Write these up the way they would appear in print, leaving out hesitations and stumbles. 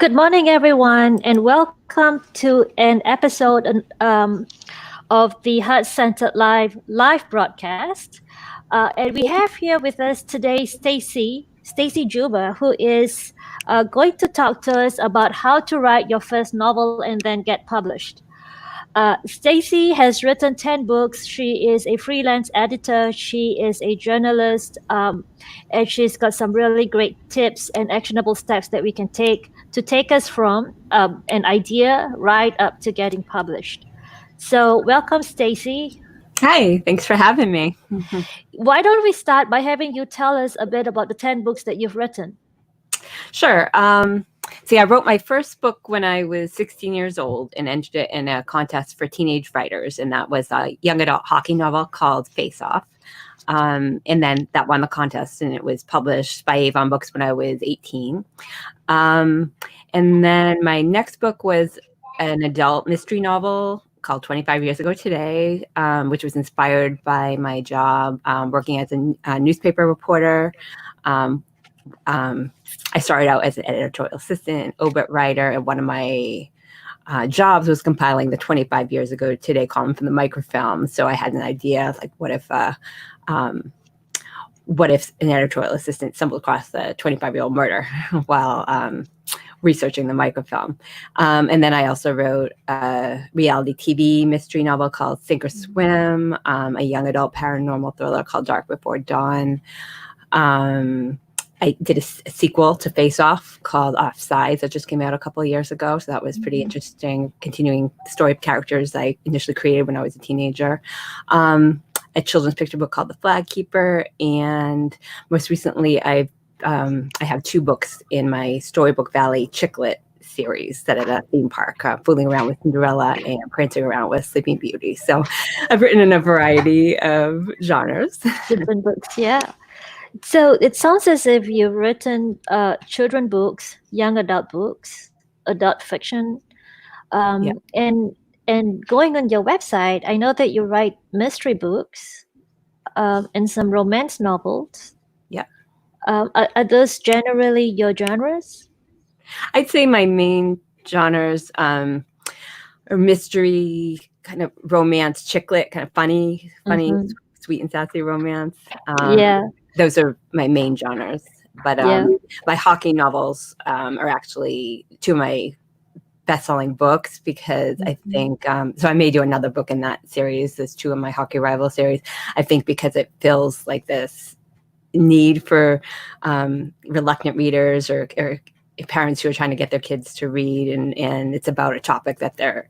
Good morning, everyone, and welcome to an episode of the Heart Centered live broadcast. And we have here with us today Stacy Juba, who is going to talk to us about how to write your first novel and then get published. Stacy has written 10 books. She is a freelance editor. She is a journalist. And she's got some really great tips and actionable steps that we can take to take us from an idea right up to getting published. So, welcome, Stacy. Hi, thanks for having me. Why don't we start by having you tell us a bit about the 10 books that you've written? Sure. I wrote my first book when I was 16 years old and entered it in a contest for teenage writers. And that was a young adult hockey novel called Face Off. And then that won the contest, and it was published by Avon Books when I was 18. And then my next book was an adult mystery novel called 25 Years Ago Today, which was inspired by my job working as a newspaper reporter. I started out as an editorial assistant, obit writer, and one of my jobs was compiling the 25 Years Ago Today column from the microfilm. So I had an idea, like, what if an editorial assistant stumbled across the 25-year-old murder while researching the microfilm. And then I also wrote a reality TV mystery novel called Sink or Swim, a young adult paranormal thriller called Dark Before Dawn. I did a sequel to Face Off called Offsides that just came out a couple of years ago. So that was pretty interesting, continuing the story of characters I initially created when I was a teenager. A children's picture book called The Flag Keeper. And most recently, I have 2 books in my Storybook Valley chicklet series set at a theme park, fooling around with Cinderella and prancing around with Sleeping Beauty. So I've written in a variety of genres. Different books, yeah. So it sounds as if you've written children books, young adult books, adult fiction, Yeah. and going on your website, I know that you write mystery books and some romance novels. Yeah. Are those generally your genres? I'd say my main genres are mystery, kind of romance, chicklet, kind of funny, sweet and sassy romance. Yeah. Those are my main genres. But my hockey novels are actually 2 of my best-selling books because I think, so I may do another book in that series. There's 2 of my hockey rival series. I think because it feels like this need for reluctant readers or parents who are trying to get their kids to read, and it's about a topic that they're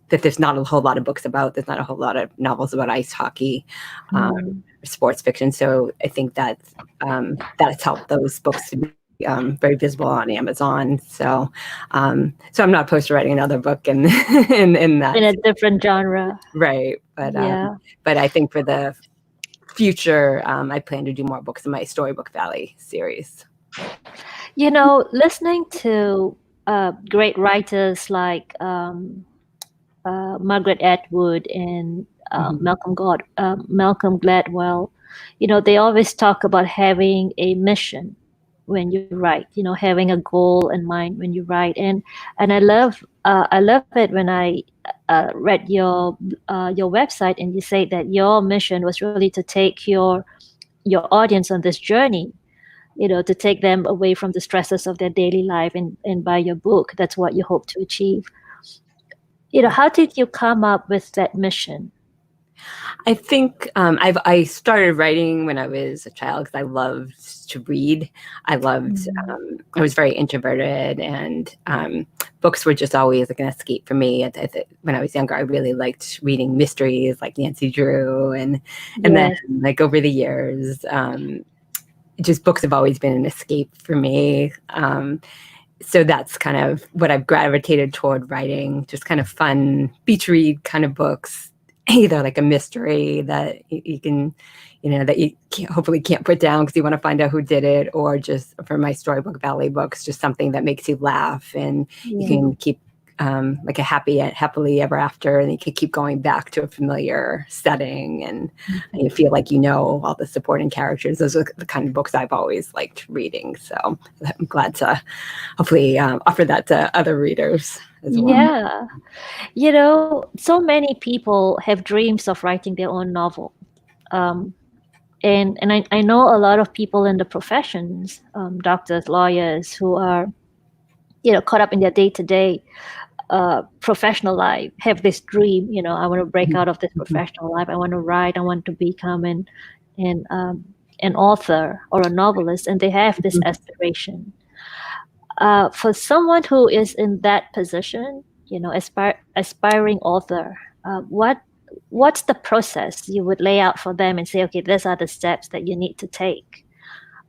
that there's not a whole lot of books about. There's not a whole lot of novels about ice hockey, sports fiction. So I think that's helped those books to be very visible on Amazon. So I'm not opposed to writing another book in that in a different genre, right? But I think for the future, I plan to do more books in my Storybook Valley series. You know, listening to great writers like Margaret Atwood and Malcolm Gladwell, you know, they always talk about having a mission when you write. You know, having a goal in mind when you write, and I love it when I read your website and you say that your mission was really to take your audience on this journey. You know, to take them away from the stresses of their daily life, and by your book, that's what you hope to achieve. You know, how did you come up with that mission? I think I started writing when I was a child because I loved to read. I was very introverted, and books were just always like an escape for me. When I was younger, I really liked reading mysteries like Nancy Drew, and then like over the years, just books have always been an escape for me. So that's kind of what I've gravitated toward writing, just kind of fun beach read kind of books, either like a mystery that you can, that you hopefully can't put down because you want to find out who did it, or just for my Storybook Valley books, just something that makes you laugh and you can keep like a happily ever after, and you can keep going back to a familiar setting, and you feel like you know all the supporting characters. Those are the kind of books I've always liked reading. So I'm glad to hopefully offer that to other readers as well. Yeah. So many people have dreams of writing their own novel. Um, and I know a lot of people in the professions, doctors, lawyers, who are, caught up in their day-to-day professional life, have this dream, I want to break out of this professional life. I want to write. I want to become an author or a novelist, and they have this aspiration. For someone who is in that position, aspiring author, what's the process you would lay out for them and say, okay, these are the steps that you need to take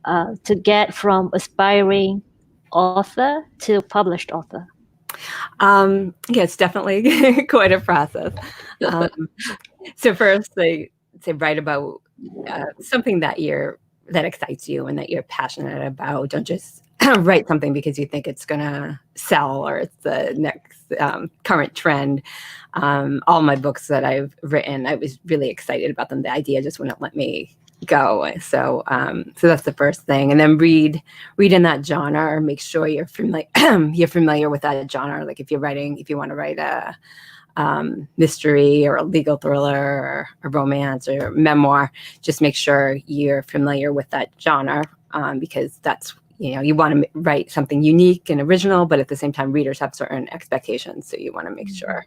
to get from aspiring author to published author? Yeah, it's definitely quite a process. So first, they say write about something that excites you and that you're passionate about. Don't just write something because you think it's going to sell or it's the next current trend. All my books that I've written, I was really excited about them. The idea just wouldn't let me go. So that's the first thing. And then read in that genre. Make sure you're familiar with that genre. Like if you want to write a mystery or a legal thriller or a romance or memoir, just make sure you're familiar with that genre, because that's, you want to write something unique and original, but at the same time, readers have certain expectations. So you want to make sure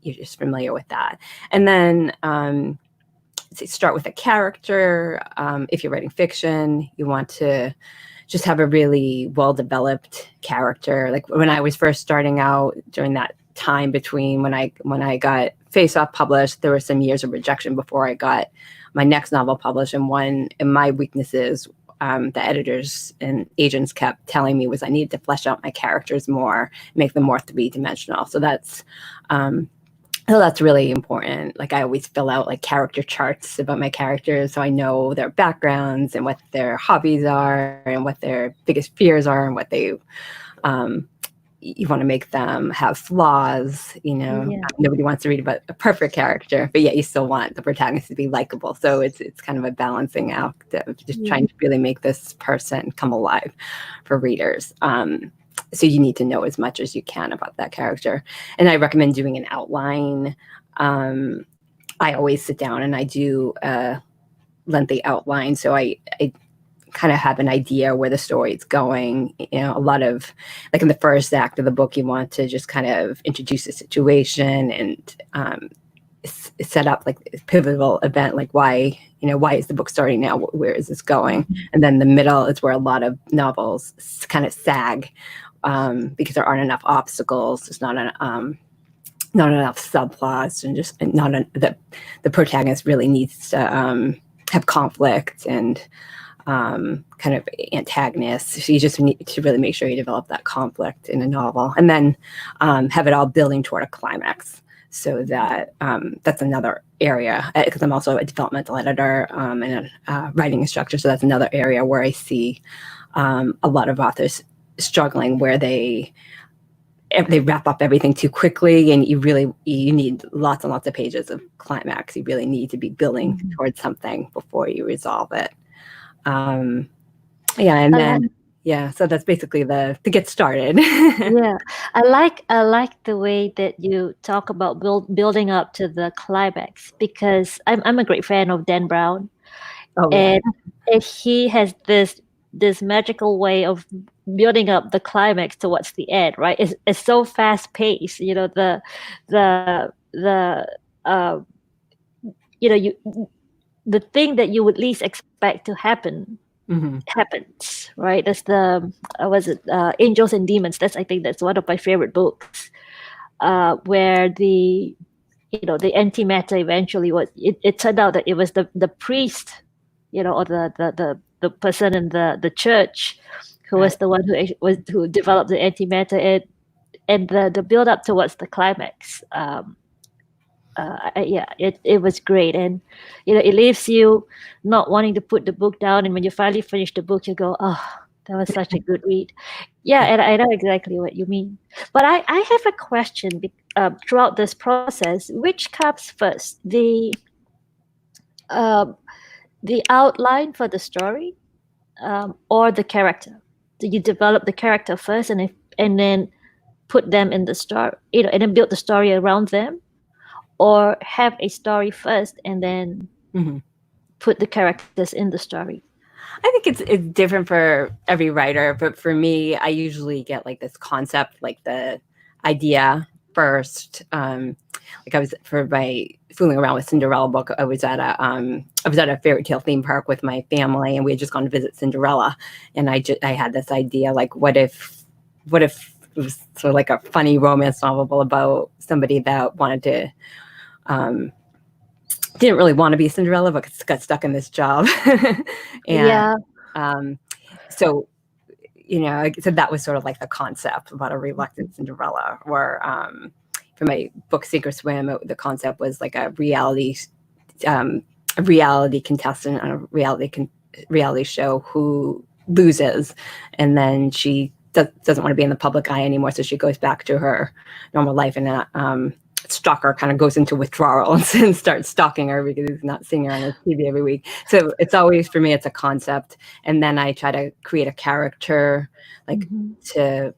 you're just familiar with that. And then start with a character. If you're writing fiction, you want to just have a really well-developed character. Like when I was first starting out, during that time between when I got Face Off published, there were some years of rejection before I got my next novel published. And my weaknesses, the editors and agents kept telling me, was I needed to flesh out my characters more, make them more three-dimensional. So that's really important. Like I always fill out like character charts about my characters, so I know their backgrounds and what their hobbies are and what their biggest fears are and what they you want to make them have flaws. Nobody wants to read about a perfect character, but yet you still want the protagonist to be likable. So it's kind of a balancing act of just trying to really make this person come alive for readers. So you need to know as much as you can about that character. And I recommend doing an outline. I always sit down and I do a lengthy outline. So I kind of have an idea where the story is going. A lot of, like in the first act of the book, you want to just kind of introduce the situation and set up like a pivotal event, like why is the book starting now? Where is this going? And then the middle is where a lot of novels kind of sag, because there aren't enough obstacles. There's not enough subplots, and the protagonist really needs to have conflict and kind of antagonists. So you just need to really make sure you develop that conflict in a novel, and then have it all building toward a climax. So that that's another area, because I'm also a developmental editor and a writing instructor. So that's another area where I see a lot of authors struggling, where they wrap up everything too quickly, and you need lots and lots of pages of climax. You really need to be building towards something before you resolve it. So that's basically to get started. Yeah, I like the way that you talk about building up to the climax, because I'm a great fan of Dan Brown. Oh, yeah. And he has this magical way of building up the climax towards the end, right? It's so fast paced. The the thing that you would least expect to happen happens, right? That's the Angels and Demons. I think that's one of my favorite books, where the antimatter eventually was. It turned out that it was the priest, or the person in the church who was the one who developed the antimatter, and the build up towards the climax. It was great, and it leaves you not wanting to put the book down. And when you finally finish the book, you go, oh, That was such a good read. Yeah, and I know exactly what you mean. But I have a question throughout this process. Which comes first, um, the outline for the story, or the character? Do you develop the character first, and then put them in the story, and then build the story around them, or have a story first and then Mhm. put the characters in the story? I think it's different for every writer, but for me, I usually get like this concept, like the idea first. Like I was for my fooling around with Cinderella book. I was at a fairy tale theme park with my family, and we had just gone to visit Cinderella, and I had this idea, like what if it was sort of like a funny romance novel about somebody that wanted to didn't really want to be Cinderella, but got stuck in this job. And Yeah. so, so that was sort of like the concept about a reluctant Cinderella. Or for my book Sink or Swim, the concept was like a reality contestant on a reality show who loses, and then she doesn't want to be in the public eye anymore, so she goes back to her normal life, and stalker kind of goes into withdrawal and starts stalking her because he's not seeing her on his TV every week. So it's always, for me, it's a concept, and then I try to create a character, like to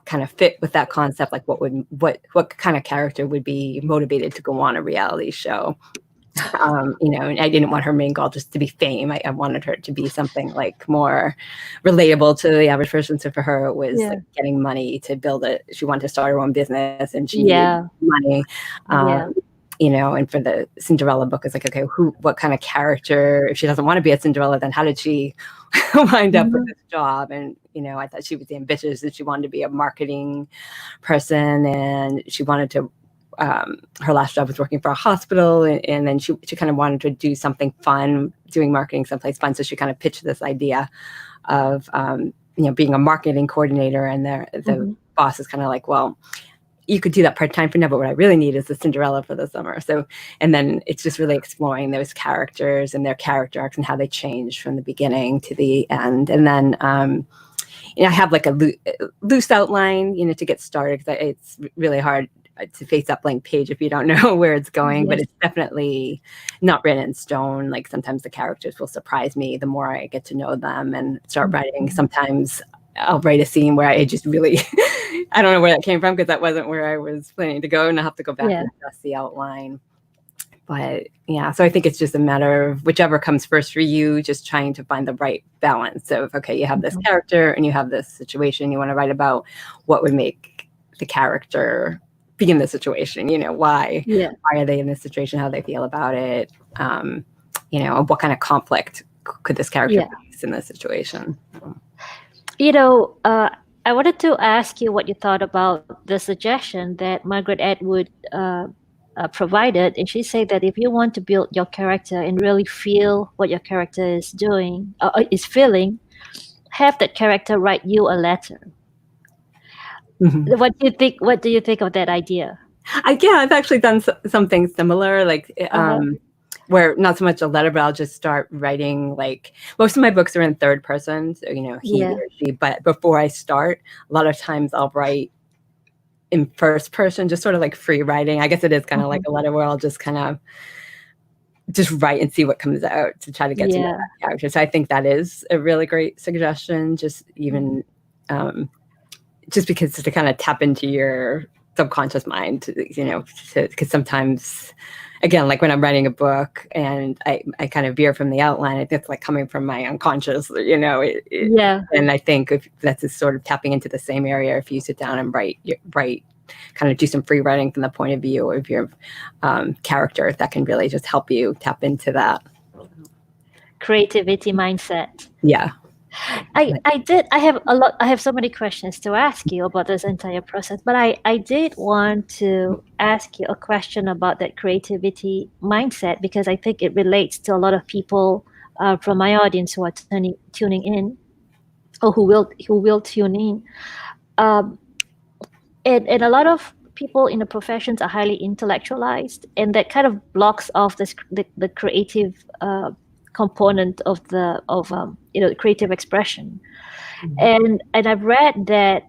kind of fit with that concept. Like what kind of character would be motivated to go on a reality show? And I didn't want her main goal just to be fame. I wanted her to be something like more relatable to the average person. So for her, it was like getting money to build it. She wanted to start her own business, and she needed money. And for the Cinderella book, it's like, okay, what kind of character? If she doesn't want to be a Cinderella, then how did she wind up with this job? And I thought she was ambitious, and she wanted to be a marketing person, and she wanted to. Her last job was working for a hospital, and then she kind of wanted to do something fun, doing marketing someplace fun. So she kind of pitched this idea of being a marketing coordinator, and the boss is kind of like, well, you could do that part-time for now, but what I really need is a Cinderella for the summer. So, and then it's just really exploring those characters and their character arcs and how they change from the beginning to the end. And then I have like a loose outline, to get started, because it's really hard to face that blank page if you don't know where it's going. But it's definitely not written in stone. Like sometimes the characters will surprise me the more I get to know them and start writing. Sometimes I'll write a scene where I just really, I don't know where that came from, because that wasn't where I was planning to go, and I'll have to go back and adjust the outline. But so I think it's just a matter of whichever comes first for you, just trying to find the right balance of, okay, you have this character and you have this situation you want to write about. What would make the character be in this situation? Why are they in this situation? How they feel about it? What kind of conflict could this character face in this situation? I wanted to ask you what you thought about the suggestion that Margaret Atwood provided, and she said that if you want to build your character and really feel what your character is doing, is feeling, have that character write you a letter. What do you think? What do you think of that idea? I've actually done something similar, like where not so much a letter, but I'll just start writing. Like most of my books are in third person, so he or she. But before I start, a lot of times I'll write in first person, just sort of like free writing. I guess it is kind of like a letter where I'll just kind of just write and see what comes out to try to get to know that character. So I think that is a really great suggestion. Just even just because to kind of tap into your subconscious mind, because sometimes, again, like when I'm writing a book and I kind of veer from the outline, I think it's like coming from my unconscious, And I think if that's just sort of tapping into the same area, if you sit down and write, kind of do some free writing from the point of view of your character, that can really just help you tap into that creativity mindset. Yeah. I have so many questions to ask you about this entire process, but I did want to ask you a question about that creativity mindset, because I think it relates to a lot of people from my audience who are tuning in, or who will tune in. And a lot of people in the professions are highly intellectualized, and that kind of blocks off the creative component of creative expression. Mhm. And I've read that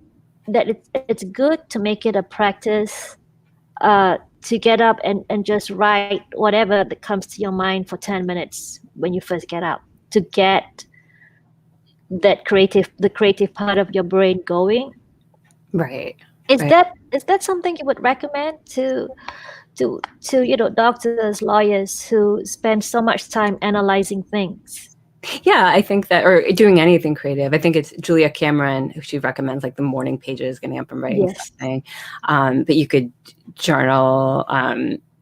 it's good to make it a practice, to get up and just write whatever that comes to your mind for 10 minutes when you first get up, to get the creative part of your brain going. Right. Is Right. that something you would recommend to doctors, lawyers who spend so much time analyzing things? Yeah, I think that, or doing anything creative. I think it's Julia Cameron who she recommends, like the morning pages, getting up and writing Yes. something. But you could journal.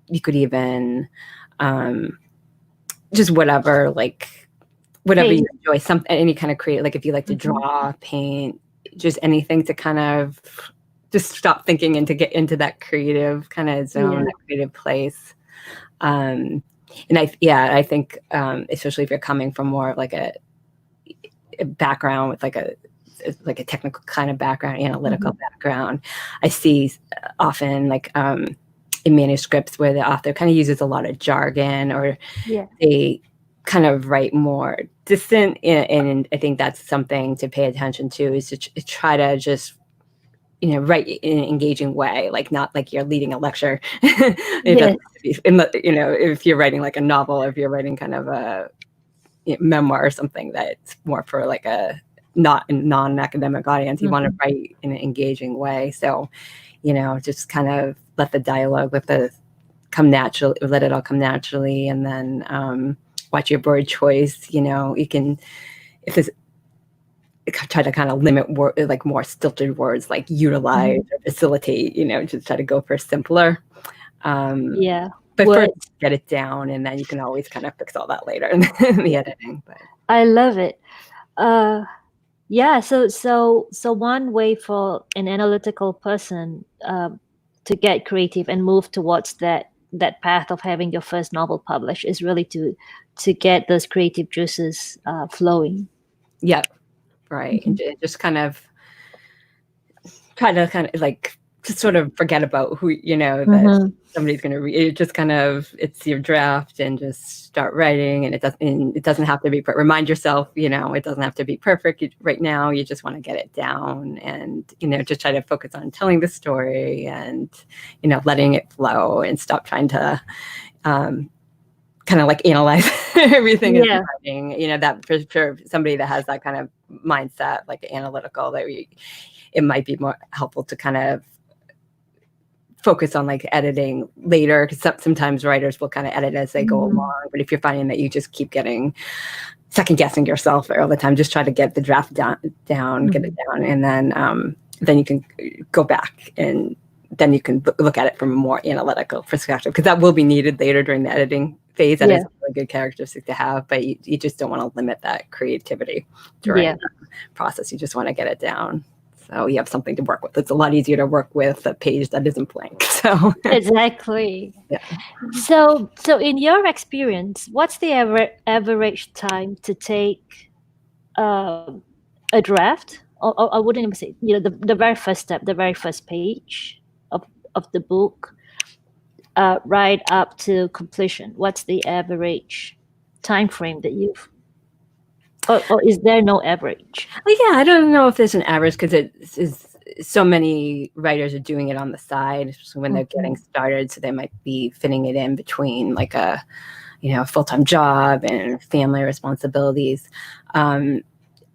You could even just whatever, like whatever you Paint. enjoy. Any kind of creative, like if you like to Mhm. draw, paint, just anything to kind of just stop thinking and to get into that creative kind of zone, Yeah. that creative place. Um, and I think especially if you're coming from more of like a background with like a technical kind of background, analytical Mhm. background, I see often like in manuscripts where the author kind of uses a lot of jargon, or Yeah. they kind of write more distant, and I think that's something to pay attention to, is to try to just write in an engaging way, like not like you're leading a lecture. It doesn't Yes. have to be if you're writing like a novel, or if you're writing kind of a memoir or something, that's more for like a not a non-academic audience. You want to Mhm. write in an engaging way, so just kind of let the dialogue, come naturally, let it all come naturally, and then watch your word choice. You can, if there's, try to kind of limit like more stilted words, like utilize Mhm. or facilitate. Just try to go for simpler. Um, Yeah. but first, Words. get it down, and then you can always kind of fix all that later in the Yeah. editing. But I love it. Uh, yeah. So one way for an analytical person to get creative and move towards that path of having your first novel published is really to get those creative juices flowing. yeah, right, and Mhm. just kind of try to kind of like just sort of forget about who that Mhm. somebody's going to read it. Just kind of, it's your draft, and just start writing, and it doesn't have to be, but remind yourself, it doesn't have to be perfect right now. You just want to get it down, and just try to focus on telling the story, and letting it flow, and stop trying to kind of like analyze everything as Yeah. you're writing. That for somebody that has that kind of mindset, like analytical, it might be more helpful to kind of focus on like editing later, because sometimes writers will kind of edit as they go Mhm. along. But if you're finding that you just keep getting second guessing yourself all the time, just try to get the draft down, get it Mhm. down, and then you can go back, and then you can look at it from a more analytical perspective, because that will be needed later during the editing phase. That is Yeah. a really good characteristic to have, but you just don't want to limit that creativity during Yeah. the process. You just want to get it down, so you have something to work with. It's a lot easier to work with a page that isn't blank. So Exactly. yeah. So in your experience, what's the average time to take um, a draft? Or I wouldn't even say, the very first step, the very first page of the book, right up to completion. What's the average time frame that or is there no average? Well, yeah, I don't know if there's an average, because it is so many writers are doing it on the side, especially when they're getting Mhm. started. So they might be fitting it in between like a full-time job and family responsibilities. Um,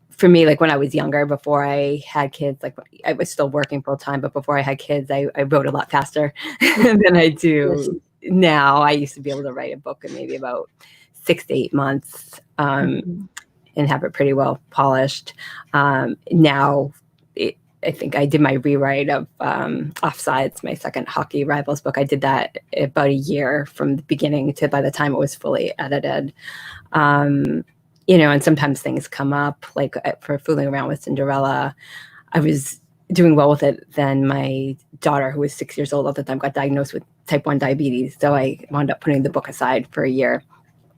for me, like when I was younger, before I had kids, like I was still working full time, but before I had kids, I wrote a lot faster than I Yes. do now. I used to be able to write a book in maybe about 6 to 8 months. Mhm. And have it pretty well polished. Now, I think I did my rewrite of Offsides, my second hockey rivals book. I did that about a year from the beginning to by the time it was fully edited. Um, and sometimes things come up, like for Fooling Around with Cinderella. I was doing well with it. Then my daughter, who was 6 years old at the time, got diagnosed with type 1 diabetes. So I wound up putting the book aside for a year,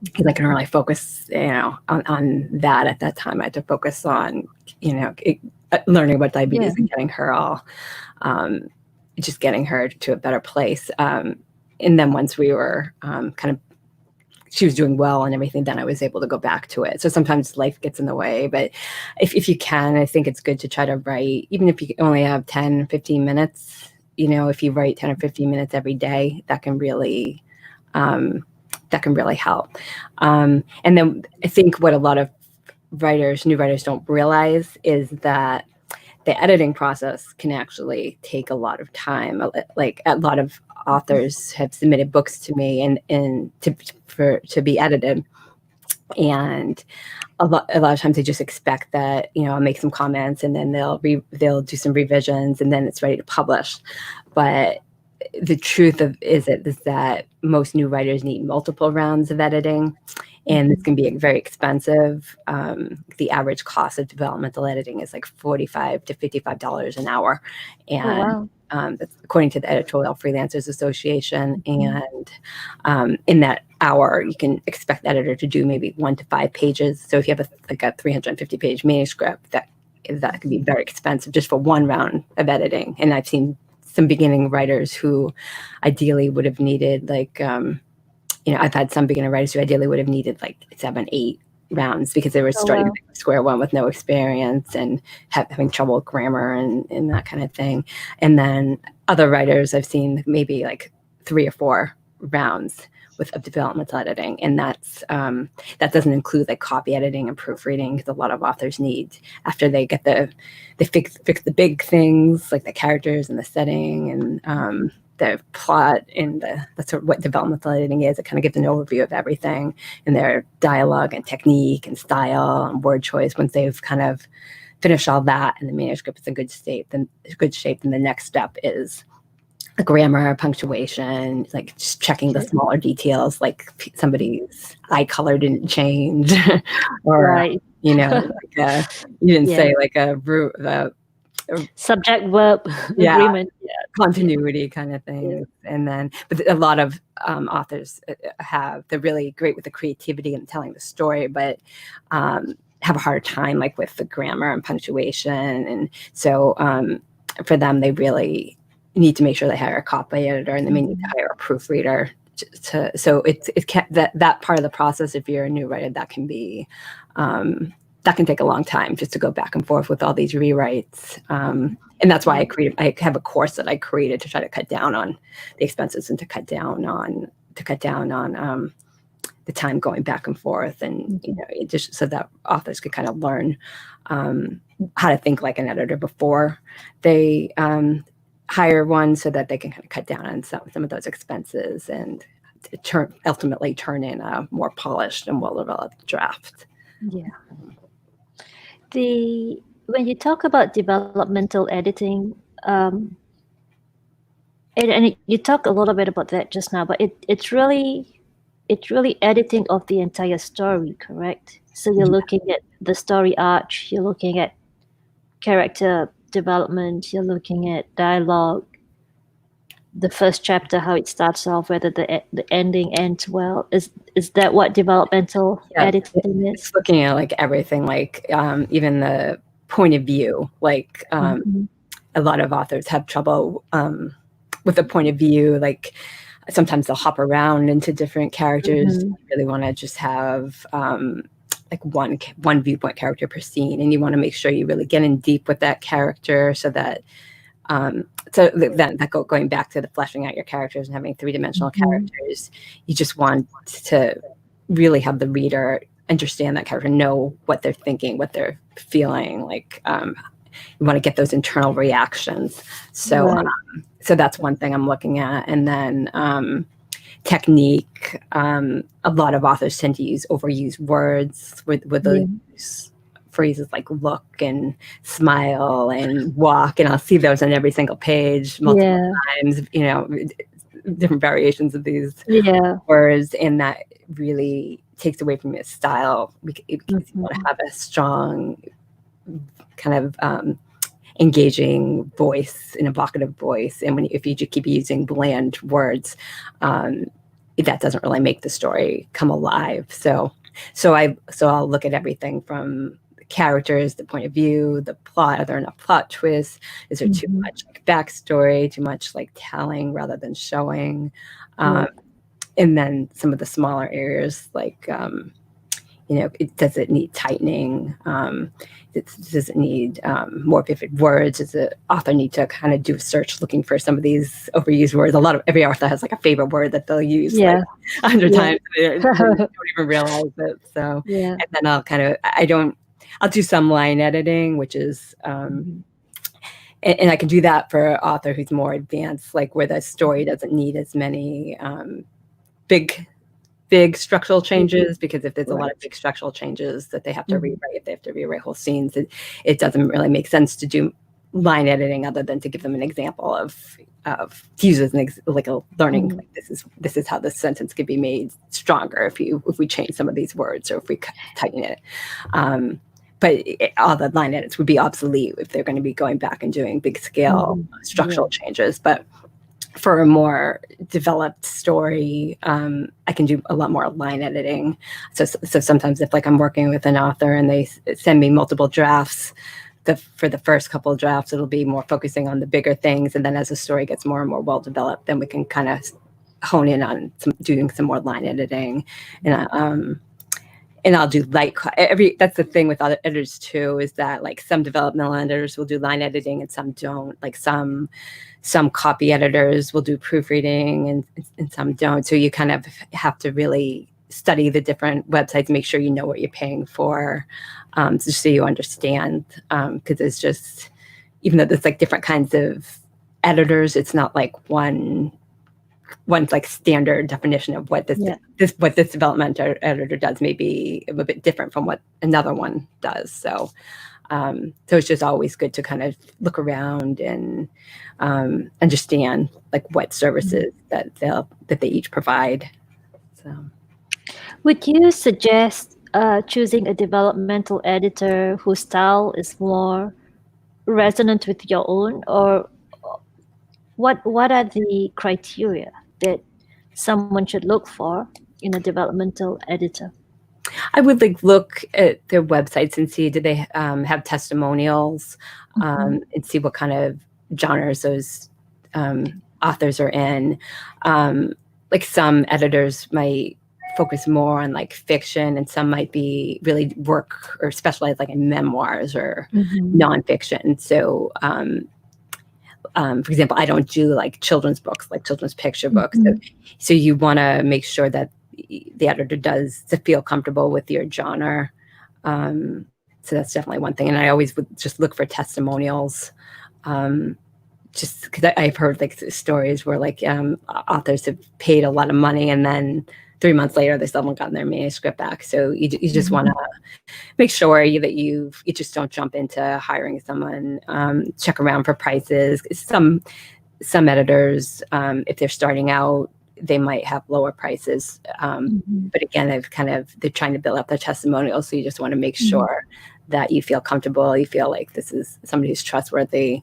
because I couldn't really focus, on that at that time. I had to focus on, learning about Yeah. diabetes and getting her um, just getting her to a better place. And then once we were kind of she was doing well and everything, then I was able to go back to it. So sometimes life gets in the way, but if you can, I think it's good to try to write, even if you only have 10, 15 minutes, if you write 10 or 15 minutes every day, that can really help. And then I think what a lot of new writers don't realize is that the editing process can actually take a lot of time. Like a lot of authors have submitted books to me and to be edited, and a lot of times they just expect that I'll make some comments and then they'll do some revisions and then it's ready to publish. But the truth is that most new writers need multiple rounds of editing, and it's going to be very expensive. The average cost of developmental editing is like $45 to $55 an hour, and that's according to the Editorial Freelancers Association. And in that hour, you can expect the editor to do maybe 1 to 5 pages. So if you have a 350-page manuscript, that can be very expensive just for one round of editing. And I've seen some beginning writers who ideally would have needed I've had some beginner writers who ideally would have needed 7, 8 rounds because they were starting from square one with no experience and having trouble with grammar and that kind of thing. And then other writers I've seen maybe 3 or 4 rounds of developmental editing, and that doesn't include copy editing and proofreading, because a lot of authors need, after they get they fix the big things like the characters and the setting and the plot, and that's what developmental editing is. It kind of gives an overview of everything and their dialogue and technique and style and word choice. Once they've kind of finished all that and the manuscript is in good shape, then the next step is grammar, punctuation, just checking the smaller details, like somebody's eye color didn't change, or you didn't say a subject verb agreement, continuity kind of thing. And then, but a lot of authors they're really great with the creativity and telling the story, but have a hard time with the grammar and punctuation. And so for them, they really need to make sure they hire a copy editor, and they may need to hire a proofreader. So that part of the process, if you're a new writer, that can be that can take a long time, just to go back and forth with all these rewrites. And that's why I have a course that I created to try to cut down on the expenses and to cut down on the time going back and forth, and just so that authors could kind of learn how to think like an editor before they hire one, so that they can kind of cut down on some of those expenses and ultimately turn in a more polished and well-developed draft. Yeah. When you talk about developmental editing, and you talk a little bit about that just now, but it's really editing of the entire story, correct? So you're looking at the story arc, you're looking at character development, you're looking at dialogue, the first chapter, how it starts off, whether the ending ends well. Is that what developmental editing is? It's looking at everything, even the point of view. A lot of authors have trouble with the point of view. Sometimes they'll hop around into different characters. You really want to just have one viewpoint character per scene, and you want to make sure you really get in deep with that character, so that going back to the fleshing out your characters and having 3-dimensional characters, you just want to really have the reader understand that character, know what they're thinking, what they're feeling. You want to get those internal reactions. So that's one thing I'm looking at. And then technique. A lot of authors tend to overuse words with those phrases like look and smile and walk, and I'll see those on every single page multiple times, different variations of these words, and that really takes away from your style, because you want to have a strong kind of engaging voice, an evocative voice. And if you just keep using bland words, that doesn't really make the story come alive. So I'll look at everything from characters, the point of view, the plot. Are there enough plot twists? Is there too much backstory, too much telling rather than showing? and then some of the smaller areas, like, does it need tightening? Does it need more vivid words? Does the author need to kind of do a search looking for some of these overused words? Every author has like a favorite word that they'll use like 100 times. They don't even realize it. So, and then I'll do some line editing, which is, and I can do that for an author who's more advanced, like where the story doesn't need as many big structural changes, because if there's a lot of big structural changes that they have to rewrite, if they have to rewrite whole scenes, it doesn't really make sense to do line editing other than to give them an example of to use as like a learning, like this is how this sentence could be made stronger if we change some of these words or if we tighten it. But all the line edits would be obsolete if they're going to be going back and doing big scale structural changes. But for a more developed story, I can do a lot more line editing. So sometimes if like I'm working with an author and they send me multiple drafts, for the first couple of drafts, it'll be more focusing on the bigger things. And then as the story gets more and more well developed, then we can kind of hone in on doing some more line editing. And I'll do that's the thing with other editors too, is that like some developmental editors will do line editing and some don't. Like some copy editors will do proofreading and some don't. So you kind of have to really study the different websites, make sure you know what you're paying for, just so you understand. Because it's just, even though there's like different kinds of editors, it's not like one's like standard definition of what this development editor does may be a bit different from what another one does. So it's just always good to kind of look around and understand like what services that they each provide. So, would you suggest choosing a developmental editor whose style is more resonant with your own, or what are the criteria that someone should look for in a developmental editor? I would look at their websites and see, do they have testimonials, and see what kind of genres those authors are in. Like some editors might focus more on like fiction, and some might be really work or specialize like in memoirs or nonfiction. So for example, I don't do like children's books, like children's picture books. So you want to make sure that the editor does to feel comfortable with your genre. So that's definitely one thing. And I always would just look for testimonials, just because I've heard like stories where like authors have paid a lot of money and then 3 months later they still haven't gotten their manuscript back. So you just want to make sure that you just don't jump into hiring someone. Check around for prices. Some editors, if they're starting out, they might have lower prices. But again, they're trying to build up their testimonials. So you just want to make sure that you feel comfortable. You feel like this is somebody who's trustworthy.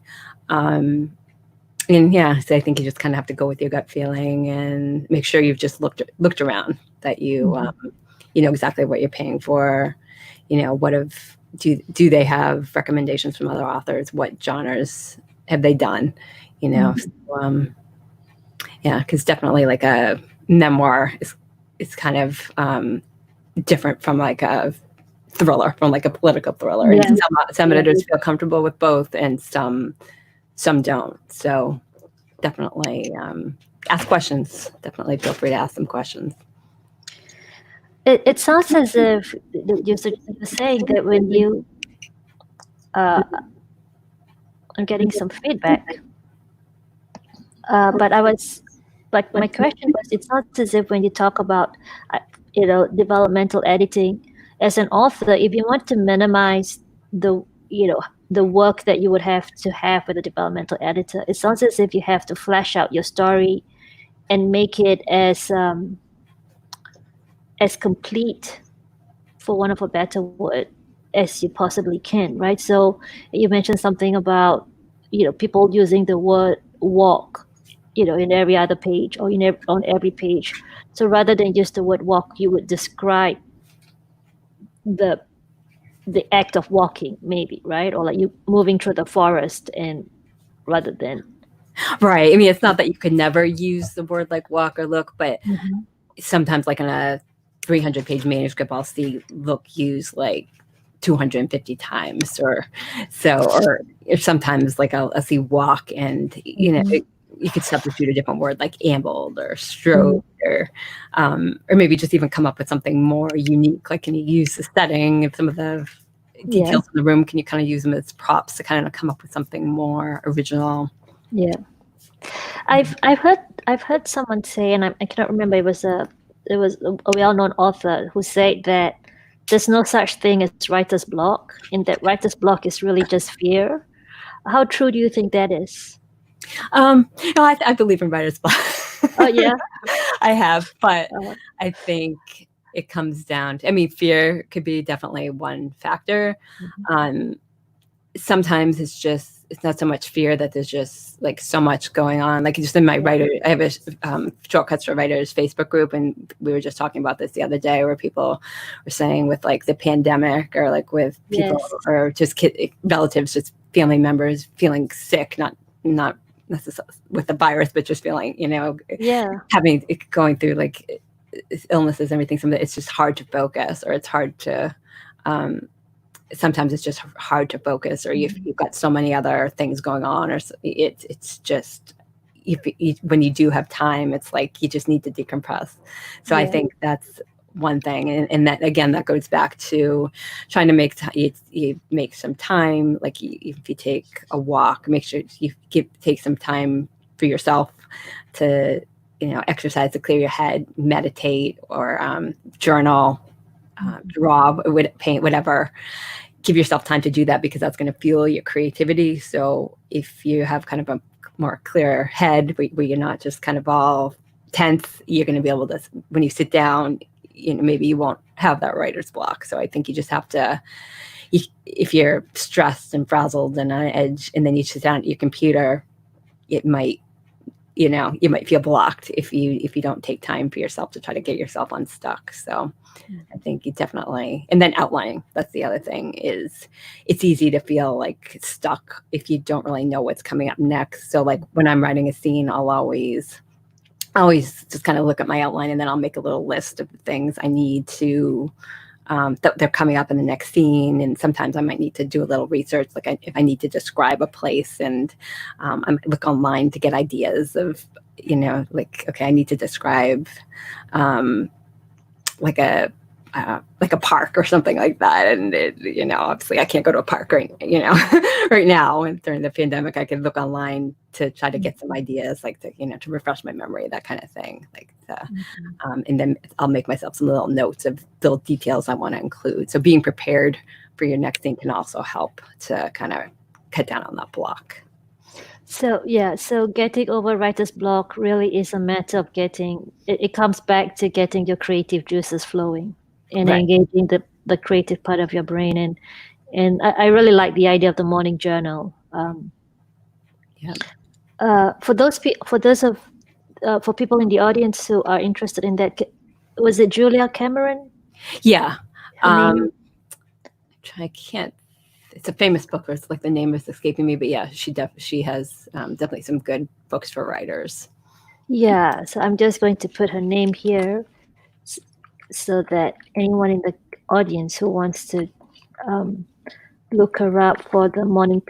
And yeah, so I think you just kind of have to go with your gut feeling and make sure you've just looked around, that you know exactly what you're paying for. Do they have recommendations from other authors? What genres have they done? So, yeah, because definitely like a memoir is kind of different from like a thriller, from like a political thriller. Yeah. And some editors feel comfortable with both, and some don't. So definitely ask questions. Definitely feel free to ask some questions. It sounds as if you're saying that when you are getting some feedback, but my question was, it's not as if when you talk about developmental editing as an author, if you want to minimize the work that you would have to have with a developmental editor, it sounds as if you have to flesh out your story and make it as complete, for want of a better word, as you possibly can, right? So you mentioned something about people using the word walk in every other page or on every page. So rather than use the word walk, you would describe the act of walking, maybe, right? Or like you moving through the forest, and rather than right. I mean, it's not that you could never use the word like walk or look, but sometimes like in a 300-page manuscript, I'll see used like 250 times or so, or sometimes like I'll see walk, and you could substitute a different word like ambled or strode, or maybe just even come up with something more unique. Like, can you use the setting of some of the details in the room? Can you kind of use them as props to kind of come up with something more original? Yeah. I've heard someone say, and I cannot remember, it was a well-known author who said that there's no such thing as writer's block, and that writer's block is really just fear. How true do you think that is? No, I believe in writer's block. Oh yeah. I have, but I think it comes down to, I mean, fear could be definitely one factor. Sometimes it's not so much fear that there's just like so much going on. Like, just in my writer, I have a Shortcuts for Writers Facebook group, and we were just talking about this the other day, where people were saying with like the pandemic, or like with people or just relatives, just family members feeling sick, not necessarily with the virus, but just feeling, going through like illnesses and everything. Some of it's just hard to focus, or it's hard to sometimes it's just hard to focus, or you've got so many other things going on, or it's just, when you do have time, it's like you just need to decompress. So I think that's one thing, and that, again, that goes back to trying to make you make some time. Like, if you take a walk, make sure you take some time for yourself to exercise, to clear your head, meditate, or journal, draw, paint, whatever. Give yourself time to do that, because that's going to fuel your creativity. So if you have kind of a more clear head, where you're not just kind of all tense, you're going to be able to, when you sit down, maybe you won't have that writer's block. So I think you just have to, if you're stressed and frazzled and on edge, and then you sit down at your computer, it might, you might feel blocked if you don't take time for yourself to try to get yourself unstuck. So I think you definitely, and then outlining, that's the other thing, is it's easy to feel like stuck if you don't really know what's coming up next. So like when I'm writing a scene, I'll always just kind of look at my outline, and then I'll make a little list of the things I need to, that they're coming up in the next scene. And sometimes I might need to do a little research, like if I need to describe a place, and I look online to get ideas of, like, okay, I need to describe like a park or something like that. And obviously I can't go to a park right now. And during the pandemic, I could look online to try to get some ideas, like to refresh my memory, that kind of thing. Like, and then I'll make myself some little notes of little details I want to include. So being prepared for your next thing can also help to kind of cut down on that block. So getting over writer's block really is a matter of it comes back to getting your creative juices flowing, and engaging the creative part of your brain. And I really like the idea of the morning journal. For people in the audience who are interested in that, was it Julia Cameron? Yeah. I can't. It's a famous book, or it's like the name is escaping me, but yeah, she has definitely some good books for writers. Yeah, so I'm just going to put her name here, so that anyone in the audience who wants to look her up for the morning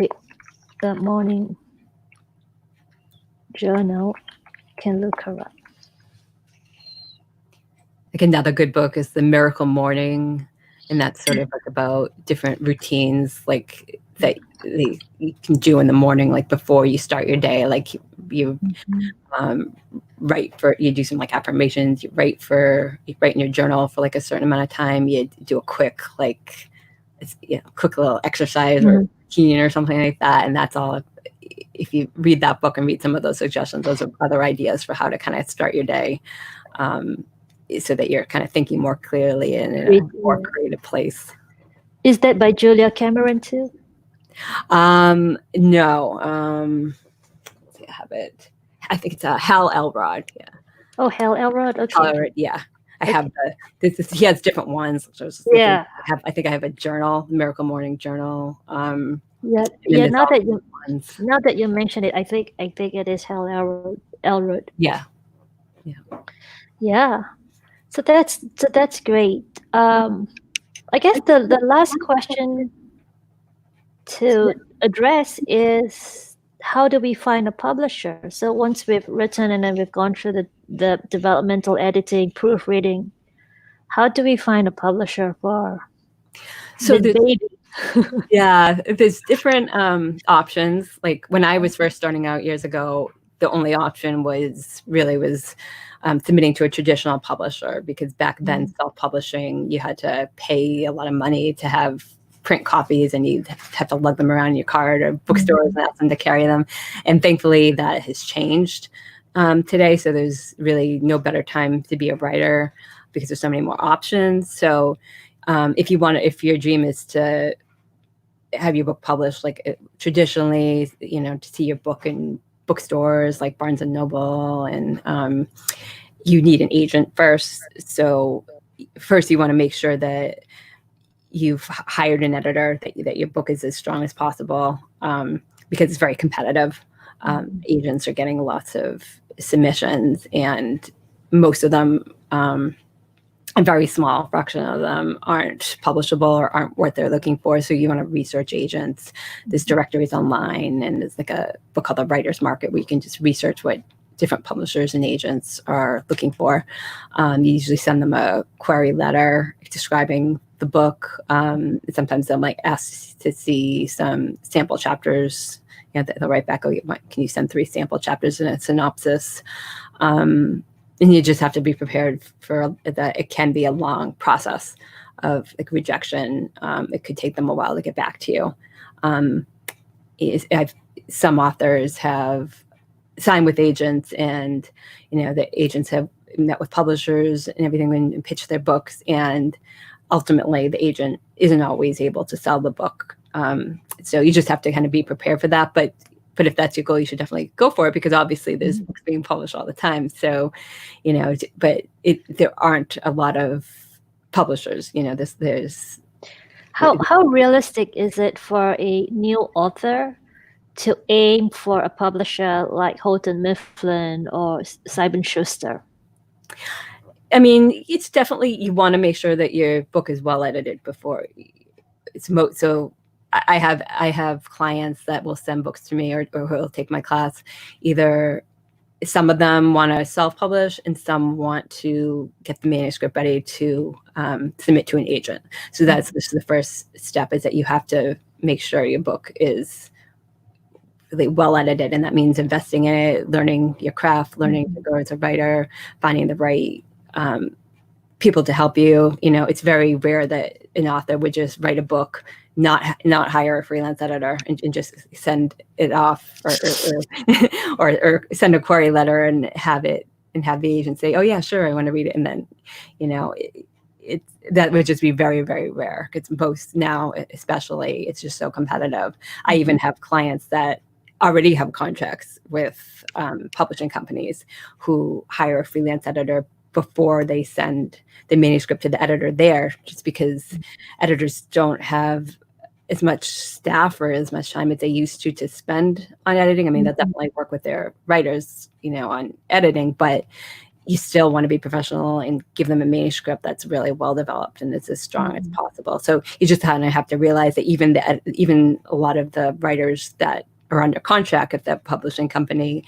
journal can look her up. Like, another good book is The Miracle Morning, and that's sort of like about different routines, like that you can do in the morning, like before you start your day. Like you you do some like affirmations, you write in your journal for like a certain amount of time. You do a quick quick little exercise or routine or something like that. And that's all. If you read that book and read some of those suggestions, those are other ideas for how to kind of start your day, so that you're kind of thinking more clearly and in a more creative place. Is that by Julia Cameron too? No. I have it. I think it's Hal Elrod. Yeah. Oh, Hal Elrod. Okay. Elrod, yeah. I have he has different ones. So I think I have a journal, Miracle Morning Journal. Now that you mention it, I think it is Hal Elrod. Yeah. Yeah. So that's great. I guess the last question to address is, how do we find a publisher? So once we've written and then we've gone through the developmental editing, proofreading, how do we find a publisher for So this baby? yeah, there's different options. Like when I was first starting out years ago, the only option was submitting to a traditional publisher, because back then self-publishing, you had to pay a lot of money to have print copies, and you'd have to lug them around in your cart or bookstores and ask them to carry them. And thankfully that has changed today. So there's really no better time to be a writer, because there's so many more options. So if your dream is to have your book published, like traditionally, to see your book in bookstores like Barnes and Noble, and you need an agent first. So first you want to make sure that you've hired an editor, that your book is as strong as possible, because it's very competitive. Agents are getting lots of submissions, and most of them, a very small fraction of them, aren't publishable or aren't what they're looking for. So you want to research agents. There's directories online, and there's like a book called The Writer's Market, where you can just research what different publishers and agents are looking for. You usually send them a query letter describing the book. Sometimes they'll ask to see some sample chapters. They'll write back, "Oh, can you send 3 sample chapters and a synopsis?" And you just have to be prepared for that. It can be a long process of rejection. It could take them a while to get back to you. Some authors have signed with agents, and the agents have met with publishers and everything and pitched their books, and ultimately the agent isn't always able to sell the book. So you just have to kind of be prepared for that. But if that's your goal, you should definitely go for it, because obviously there's books being published all the time. So, but there aren't a lot of publishers. There's How realistic is it for a new author to aim for a publisher like Houghton Mifflin or Simon Schuster? I mean, it's definitely, you want to make sure that your book is well edited before it's so. I have clients that will send books to me, or who will take my class. Either some of them want to self-publish, and some want to get the manuscript ready to submit to an agent. So this is the first step, is that you have to make sure your book is really well edited, and that means investing in it, learning your craft, learning to go as a writer, finding the right people to help you. It's very rare that an author would just write a book, not hire a freelance editor, and just send it off, or send a query letter and have the agent say, "Oh yeah, sure, I want to read it," and then that would just be very, very rare, because most now, especially, it's just so competitive. I even have clients that already have contracts with publishing companies who hire a freelance editor before they send the manuscript to the editor there, just because editors don't have as much staff or as much time as they used to spend on editing. I mean, they'll definitely work with their writers, on editing, but you still want to be professional and give them a manuscript that's really well developed and is as strong as possible. So you just kind of have to realize that even a lot of the writers that are under contract at the publishing company,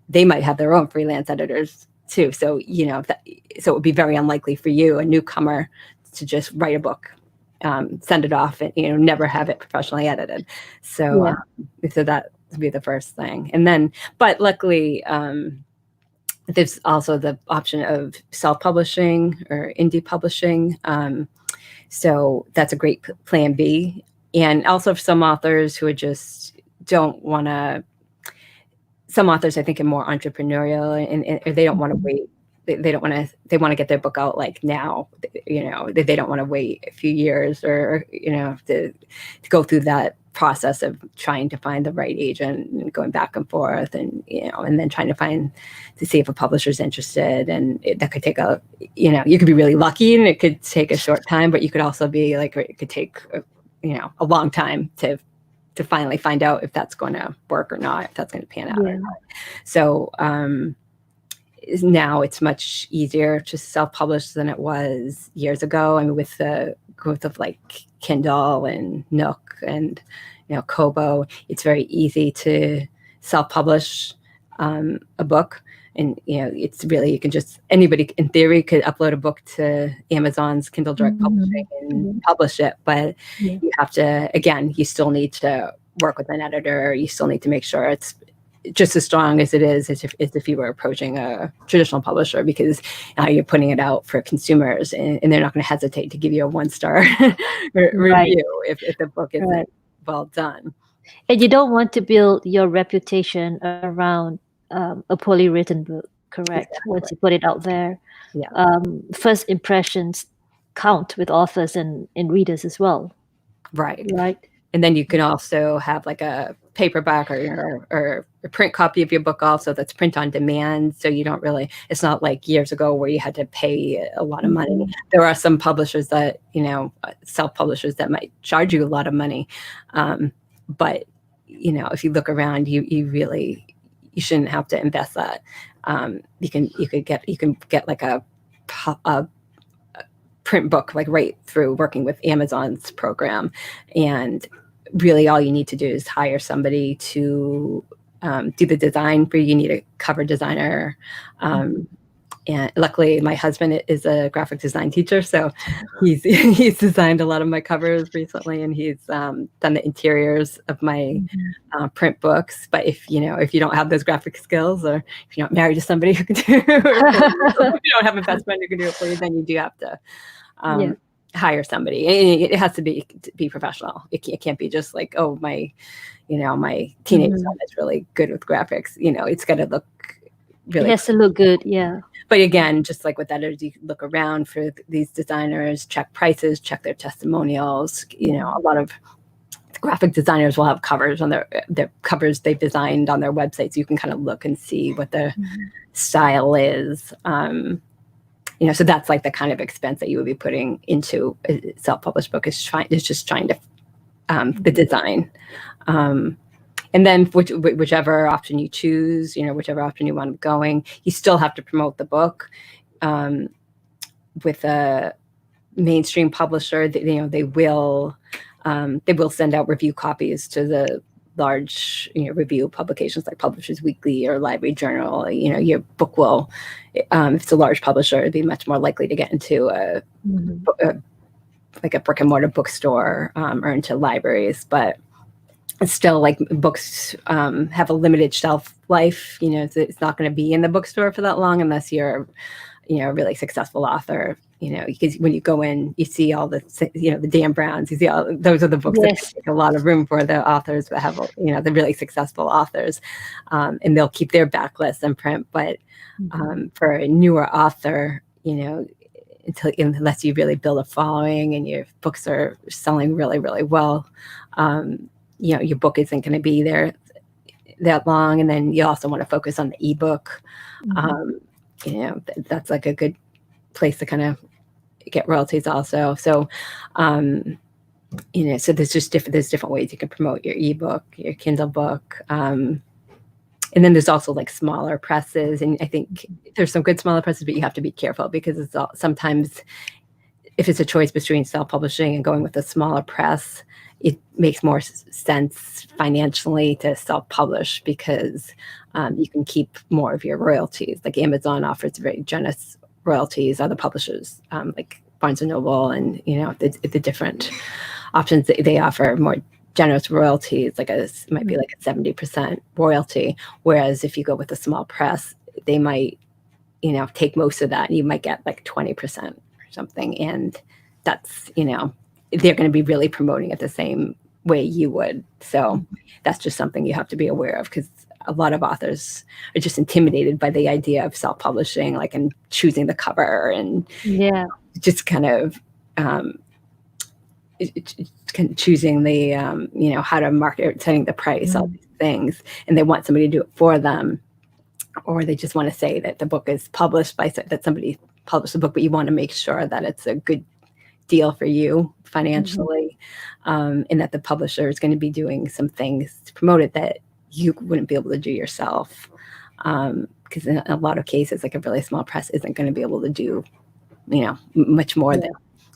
they might have their own freelance editors too. So, so it would be very unlikely for you, a newcomer, to just write a book, send it off, and, never have it professionally edited. So, so that would be the first thing. And then, but luckily, there's also the option of self-publishing or indie publishing. So that's a great plan B. And also for some authors who just don't want to, some authors, I think, are more entrepreneurial, and they don't want to wait. They want to get their book out like now, they don't want to wait a few years, or, to go through that process of trying to find the right agent and going back and forth, and, and then trying to see if a publisher's interested. And that could take you could be really lucky and it could take a short time, but you could also be like, it could take, a long time to finally find out if that's going to work or not, if that's going to pan out or not. So, now it's much easier to self-publish than it was years ago. I mean, with the growth of like Kindle and Nook and Kobo, it's very easy to self-publish a book. And it's really, you can just, anybody in theory could upload a book to Amazon's Kindle Direct Publishing and publish it. But you have to, again, you still need to work with an editor. You still need to make sure it's just as strong as it is as if you were approaching a traditional publisher, because now you're putting it out for consumers, and they're not going to hesitate to give you a 1-star review if the book isn't well done. And you don't want to build your reputation around a poorly written book, correct? Exactly. Once you put it out there, first impressions count with authors and readers as well. Right. Right. And then you can also have like a paperback or a print copy of your book also that's print on demand. So you don't really, it's not like years ago where you had to pay a lot of money. There are some publishers that, self-publishers that might charge you a lot of money. But, if you look around, you shouldn't have to invest that. You can get like a print book, like right through working with Amazon's program. And really all you need to do is hire somebody to do the design for you. You need a cover designer. And luckily my husband is a graphic design teacher, so he's designed a lot of my covers recently, and he's done the interiors of my print books. But if you don't have those graphic skills, or if you're not married to somebody who can do if you don't have a best friend who can do it for you, then you do have to hire somebody. It has to be professional. It can't be just like, oh, my teenage son is really good with graphics. It's got to look really. It has to look good, yeah. But again, just like with editors, you look around for these designers, check prices, check their testimonials. A lot of graphic designers will have covers on their covers they've designed on their websites. You can kind of look and see what the style is. So that's like the kind of expense that you would be putting into a self-published book is just trying to the design. And then whichever option you choose, whichever option you want going, you still have to promote the book. With a mainstream publisher, they will send out review copies to the large review publications like Publishers Weekly or Library Journal. Your book will, if it's a large publisher, it'd be much more likely to get into like a brick and mortar bookstore or into libraries. But it's still like books have a limited shelf life. It's not going to be in the bookstore for that long unless you're a really successful author. Because when you go in, you see all the the Dan Browns. You see those are the books that take a lot of room for the authors that have the really successful authors, and they'll keep their backlist in print. But for a newer author, unless you really build a following and your books are selling really, really well, your book isn't going to be there that long. And then you also want to focus on the ebook. That's like a good place to kind of get royalties also. So, so there's different ways you can promote your ebook, your Kindle book. And then there's also like smaller presses. And I think there's some good smaller presses, but you have to be careful because sometimes if it's a choice between self-publishing and going with a smaller press, it makes more sense financially to self-publish because you can keep more of your royalties. Like Amazon offers very generous royalties. Other publishers like Barnes and Noble and the different options that they offer more generous royalties. It might be like a 70% royalty. Whereas if you go with a small press, they might take most of that, and you might get like 20% or something. And that's they're going to be really promoting it the same way you would. So that's just something you have to be aware of, because a lot of authors are just intimidated by the idea of self-publishing, and choosing the cover and just kind of choosing the how to market, setting the price, all these things, and they want somebody to do it for them, or they just want to say that the book is published by that somebody published the book, but you want to make sure that it's a good deal for you financially, and that the publisher is going to be doing some things to promote it that you wouldn't be able to do yourself. Because in a lot of cases, like a really small press isn't going to be able to do, much more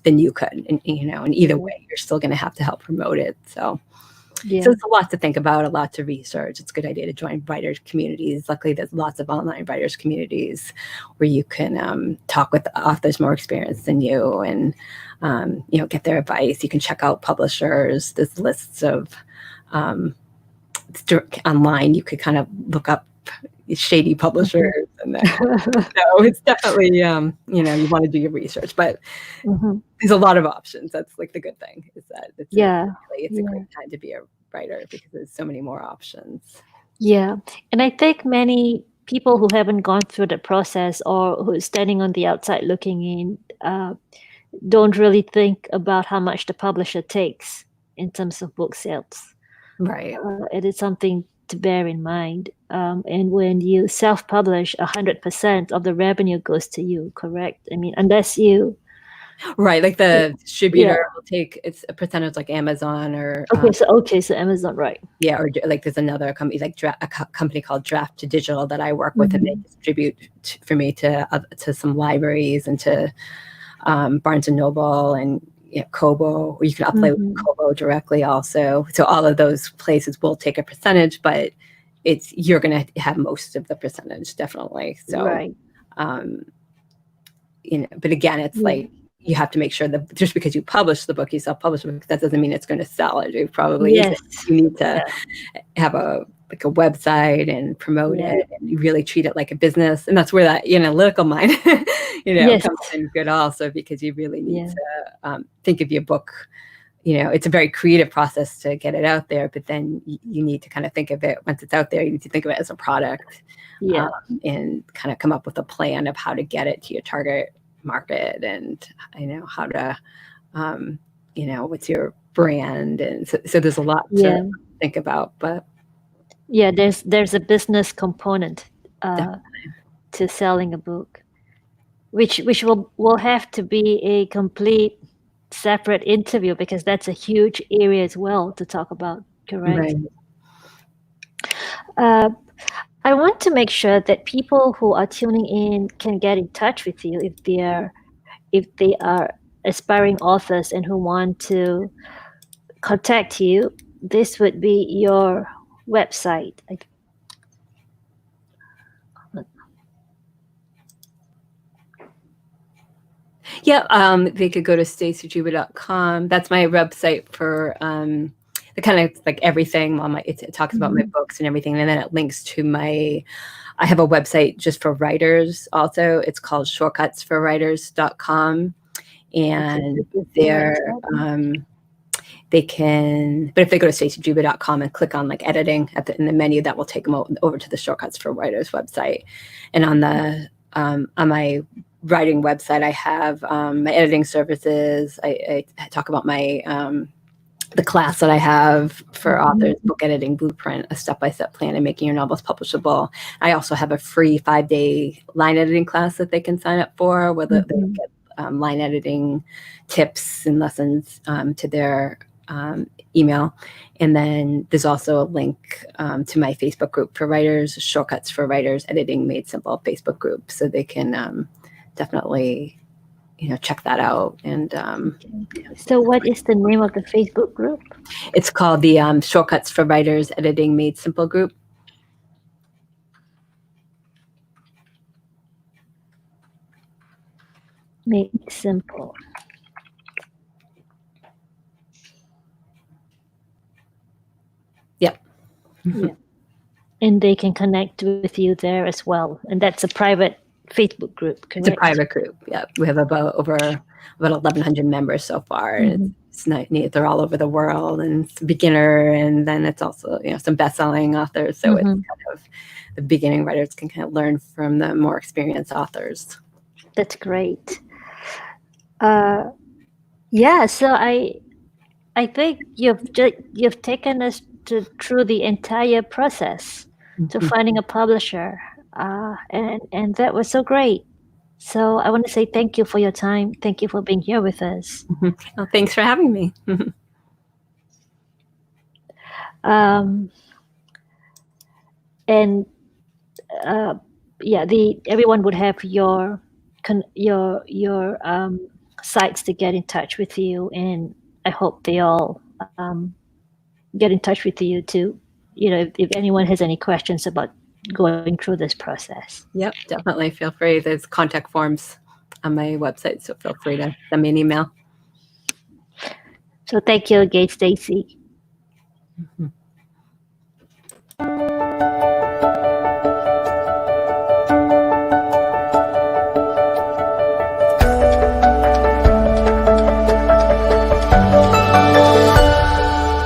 than you could. And, and either way, you're still going to have to help promote it. So it's a lot to think about, a lot to research. It's a good idea to join writers communities. Luckily, there's lots of online writers communities where you can talk with authors more experienced than you and, get their advice. You can check out publishers. There's lists of online. You could kind of look up shady publishers. And then, it's definitely, you want to do your research, but there's a lot of options. That's like the good thing is that it's a great time to be a writer because there's so many more options. Yeah. And I think many people who haven't gone through the process or who's standing on the outside looking in don't really think about how much the publisher takes in terms of book sales. Right. It is something to bear in mind. And when you self-publish, 100% of the revenue goes to you, correct? I mean, unless you... Right, like the distributor will take it's a percentage like Amazon or... so Amazon, right. Yeah, or like there's another company, like a company called Draft to Digital that I work with, and they distribute for me to some libraries and to Barnes & Noble and Kobo, or you can upload with Kobo directly also. So all of those places will take a percentage, but you're going to have most of the percentage, definitely. So, right. But again, it's like you have to make sure that just because you publish the book, you self-publish the book, that doesn't mean it's going to sell it. It probably you need to have a website and promote it and really treat it like a business. And that's where that analytical mind, comes in good also, because you really need to think of your book. It's a very creative process to get it out there, but then you need to kind of think of it once it's out there. You need to think of it as a product, and kind of come up with a plan of how to get it to your target market, and how to, what's your brand, and so there's a lot to think about, but. Yeah, there's a business component to selling a book, which will have to be a complete separate interview because that's a huge area as well to talk about. Correct. Right. I want to make sure that people who are tuning in can get in touch with you if they are aspiring authors and who want to contact you. This would be your website. Yeah, they could go to stacyjuba.com. That's my website for the kind of like everything. It talks about my books and everything, and then it links to I have a website just for writers also. It's called shortcutsforwriters.com, and there they can. But if they go to stacyjuba.com and click on like editing in the menu, that will take them over to the Shortcuts for Writers website. And on the on my writing website, I have my editing services. I talk about my the class that I have for authors, book editing blueprint, a step-by-step plan in making your novels publishable. I also have a free 5-day line editing class that they can sign up for, where they get line editing tips and lessons to their email. And then there's also a link to my Facebook group for writers, Shortcuts for Writers, Editing Made Simple Facebook group, so they can definitely check that out. And so what is the name of the Facebook group? It's called the Shortcuts for Writers, Editing Made Simple group. Made Simple. Yep. Yeah. And they can connect with you there as well. And that's a private Facebook group, correct? It's a private group. Yeah, we have about 1,100 members so far. It's not neat. They're all over the world, and it's a beginner, and then it's also some best-selling authors. So it's kind of the beginning writers can kind of learn from the more experienced authors. That's great. Yeah. So I think you've taken us through the entire process to finding a publisher. And that was so great. So I want to say thank you for your time. Thank you for being here with us. Well, thanks for having me. And everyone would have your sites to get in touch with you, and I hope they all get in touch with you too. If anyone has any questions about going through this process. Yep, definitely. Feel free. There's contact forms on my website, so feel free to send me an email. So thank you again, Stacy. Mm-hmm.